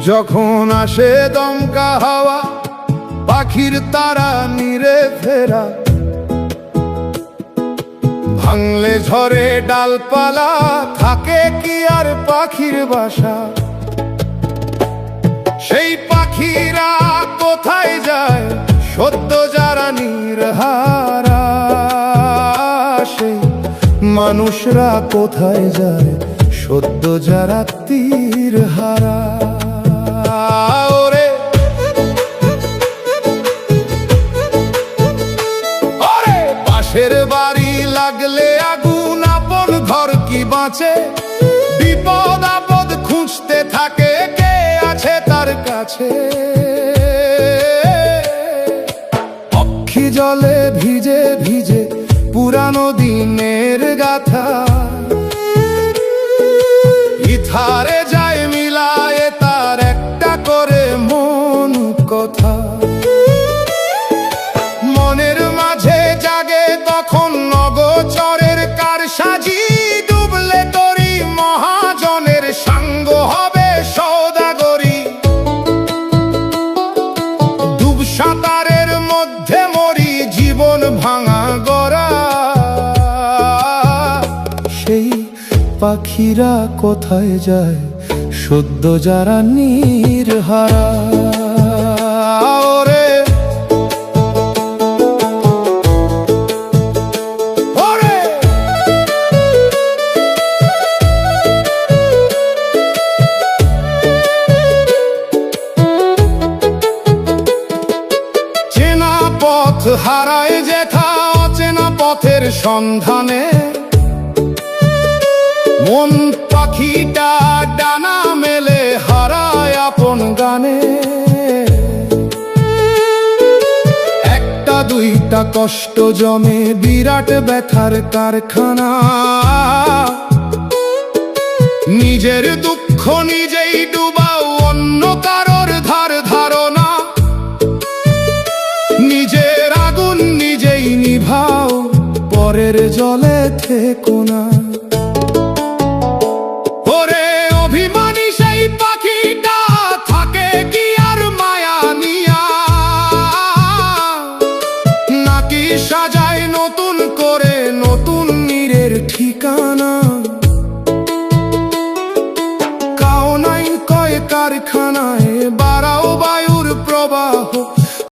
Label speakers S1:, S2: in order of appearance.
S1: যখন আসে দমকা হাওয়া, পাখির তারা নিরে ফেরা, ভাঙলে ঝরে ডালপালা, থাকে কি আর পাখির বাসা? সেই পাখিরা কোথায় যায় সদ্য যারা নির্হারা? সেই মানুষরা কোথায় যায় সদ্য যারা তীর হারা? ওরে ওরে পাশের বাড়ি লাগলে আগুন, আপন ঘর কি বাঁচে? বিপদ আপদ খুঁজতে থাকে, কে আছে তার কাছে? অক্ষি জলে ভিজে ভিজে পুরানো দিনের গাথা, ইথারে যায় মিলায়ে তার একটা করে মন কথা। মনের মাঝে জাগে তখন নগচরের কারসাজি, ডুবলে তরি মহাজনের সাঙ্গ হবে সওদাগরি। ডুব সাঁতারের মধ্যে মরি জীবন ভাঙা গড়া, সেই পাখিরা কোথায় যায় সদ্য যারা নির্হারা? ওরে ওরে চেনা পথ হারায় যেথা, অচেনা পথের সন্ধানে মন পাখিটা ডানা মেলে হারায় আপন গানে। একটা দুইটা কষ্ট জমে বিরাট ব্যথার কারখানা, নিজের দুঃখ নিজেই ডুবাও, অন্য কারোর ধার ধারণা। নিজের আগুন নিজেই নিভাও, পরের জলে থেকো না। ওরে অভিমানী সেই পাখিটা, থাকে কি আর মায়া নিয়া? নাকি সাজা